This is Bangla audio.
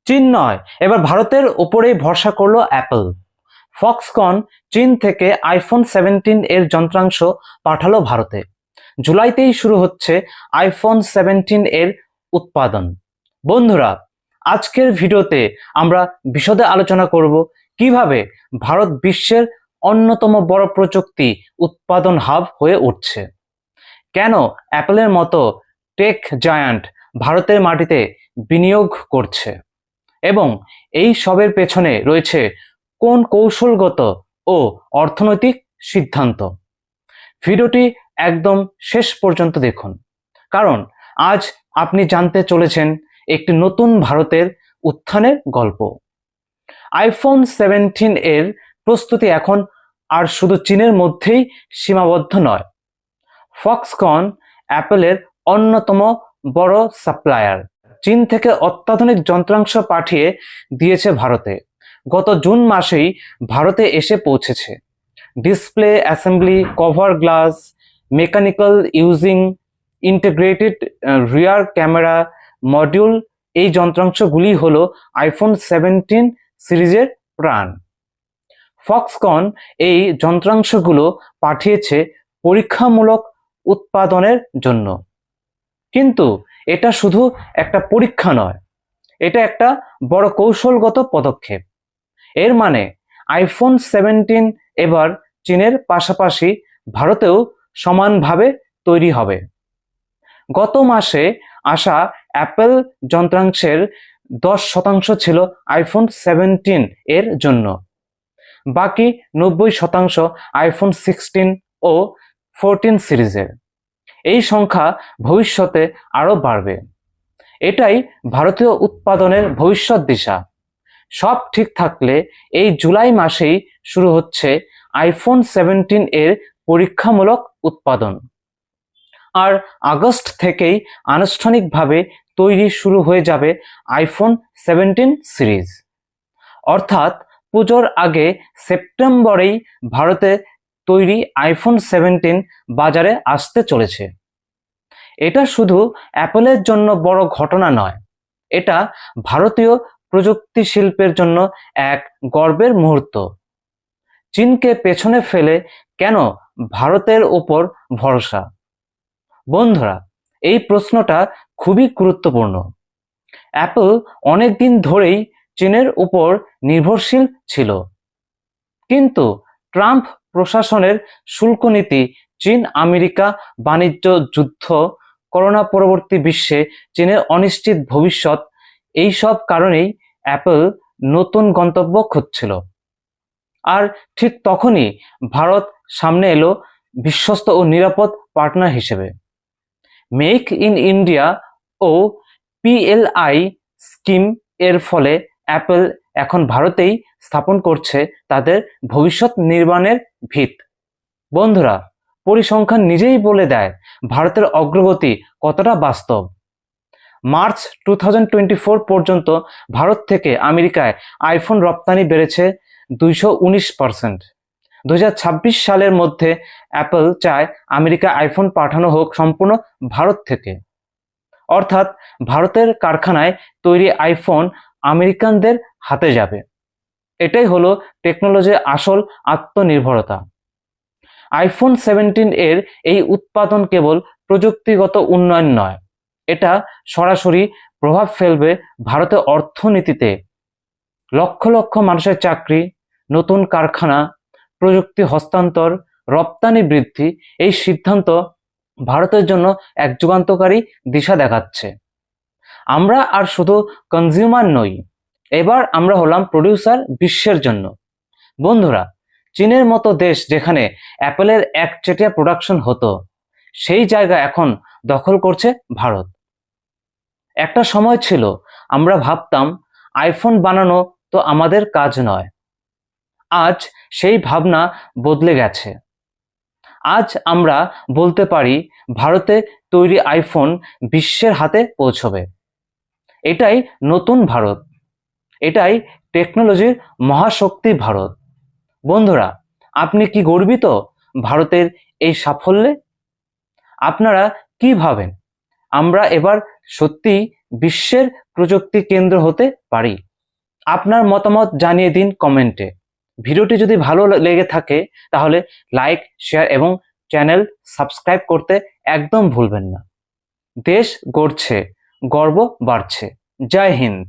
চীন নয়, এবার ভারতের ওপরেই ভরসা করলো অ্যাপল। ফক্সকন চীন থেকে আইফোন 17 এর যন্ত্রাংশ পাঠালো ভারতে। জুলাইতেই শুরু হচ্ছে আইফোন 17 এর উৎপাদন। বন্ধুরা, আজকের ভিডিওতে আমরা বিশদে আলোচনা করব কিভাবে ভারত বিশ্বের অন্যতম বড় প্রযুক্তি উৎপাদন হাব হয়ে উঠছে, কেন অ্যাপলের মতো টেক জায়ান্ট ভারতের মাটিতে বিনিয়োগ করছে এবং এই সবের পেছনে রয়েছে কোন কৌশলগত ও অর্থনৈতিক সিদ্ধান্ত। ভিডিওটি একদম শেষ পর্যন্ত দেখুন, কারণ আজ আপনি জানতে চলেছেন একটি নতুন ভারতের উত্থানের গল্প। আইফোন 17 এর প্রস্তুতি এখন আর শুধু চীনের মধ্যেই সীমাবদ্ধ নয়। ফক্সকন অ্যাপলের অন্যতম বড় সাপ্লায়ার, চীন থেকে অত্যাধুনিক যন্ত্রাংশ পাঠিয়ে দিয়েছে ভারতে। গত জুন মাসেই ভারতে এসে পৌঁছেছে display assembly, cover glass, mechanical using integrated rear camera module. এই যন্ত্রাংশগুলি হলো আইফোন 17 সিরিজের প্রাণ। ফক্সকন এই যন্ত্রাংশগুলো পাঠিয়েছে পরীক্ষামূলক উৎপাদনের জন্য, কিন্তু এটা শুধু একটা পরীক্ষা নয়, এটা একটা বড় কৌশলগত পদক্ষেপ। এর মানে আইফোন 17 এবার চীনের পাশাপাশি ভারতেও সমানভাবে তৈরি হবে। গত মাসে আসা অ্যাপল যন্ত্রাংশের 10% ছিল আইফোন 17 এর জন্য, বাকি 90% আইফোন 16 ও 14 সিরিজের। এই সংখ্যা ভবিষ্যতে আরও বাড়বে। এটাই ভারতীয় উৎপাদনের ভবিষ্যৎ দিশা। সব ঠিক থাকলে এই জুলাই মাসেই শুরু হচ্ছে আইফোন 17 এর পরীক্ষামূলক উৎপাদন, আর আগস্ট থেকেই আনুষ্ঠানিকভাবে তৈরি শুরু হয়ে যাবে আইফোন 17 সিরিজ। অর্থাৎ পুজোর আগে সেপ্টেম্বরেই ভারতে তৈরি আইফোন 17 বাজারে আসতে চলেছে। এটা শুধু অ্যাপলের জন্য বড় ঘটনা নয়, এটা ভারতীয় প্রযুক্তি শিল্পের জন্য এক গর্বের মুহূর্ত। চীনকে পেছনে ফেলে কেন ভারতের ওপর ভরসা? বন্ধুরা, এই প্রশ্নটা খুবই গুরুত্বপূর্ণ। অ্যাপল অনেকদিন ধরেই চীনের উপর নির্ভরশীল ছিল, কিন্তু ট্রাম্প প্রশাসনের শুল্ক নীতি, চীন আমেরিকা বাণিজ্য যুদ্ধ, করোনা পরবর্তী বিশ্বে চীনের অনিশ্চিত ভবিষ্যৎ, এই সব কারণেই অ্যাপল নতুন গন্তব্য খুঁজছিল। আর ঠিক তখনই ভারত সামনে এলো বিশ্বস্ত ও নিরাপদ পার্টনার হিসেবে। মেক ইন ইন্ডিয়া ও পিএলআই স্কিম এর ফলে অ্যাপল এখন ভারতেই স্থাপন করছে তাদের ভবিষ্যৎ নির্মাণের ভিত। বন্ধুরা, পরিসংখ্যান নিজেই বলে দেয় ভারতের অগ্রগতি কতটা বাস্তব। মার্চ 2024 পর্যন্ত ভারত থেকে আমেরিকায় আইফোন রপ্তানি বেড়েছে 219%। 2026 সালের মধ্যে অ্যাপল চায় আমেরিকা আইফোন পাঠানো হোক সম্পূর্ণ ভারত থেকে, অর্থাৎ ভারতের কারখানায় তৈরি আইফোন আমেরিকানদের হাতে যাবে। এটাই হলো টেকনোলজির আসল আত্মনির্ভরতা। আইফোন 17 এর এই উৎপাদন কেবল প্রযুক্তিগত উন্নয়ন নয়, এটা সরাসরি প্রভাব ফেলবে ভারতের অর্থনীতিতে। লক্ষ লক্ষ মানুষের চাকরি, নতুন কারখানা, প্রযুক্তি হস্তান্তর, রপ্তানি বৃদ্ধি। এই সিদ্ধান্ত ভারতের জন্য এক যুগান্তকারী দিশা দেখাচ্ছে। আমরা আর শুধু কনজিউমার নই, এবার আমরা হলাম প্রডিউসার বিশ্বের জন্য। বন্ধুরা, চীনের মতো দেশ যেখানে অ্যাপলের একচেটিয়া প্রোডাকশন হতো, সেই জায়গা এখন দখল করছে ভারত। একটা সময় ছিল আমরা ভাবতাম আইফোন বানানো তো আমাদের কাজ নয়। আজ সেই ভাবনা বদলে গেছে। আজ আমরা বলতে পারি ভারতে তৈরি আইফোন বিশ্বের হাতে পৌঁছবে। এটাই নতুন ভারত, এটাই টেকনোলজির মহাশক্তি ভারত। বন্ধুরা, আপনি কি গর্বিত ভারতের এই সাফল্যে? আপনারা কি ভাবেন আমরা এবার সত্যিই বিশ্বের প্রযুক্তি কেন্দ্র হতে পারি? আপনার মতামত জানিয়ে দিন কমেন্টে। ভিডিওটি যদি ভালো লেগে থাকে তাহলে লাইক, শেয়ার এবং চ্যানেল সাবস্ক্রাইব করতে একদম ভুলবেন না। দেশ গড়ছে, গর্ব বাড়ছে। জয় হিন্দ।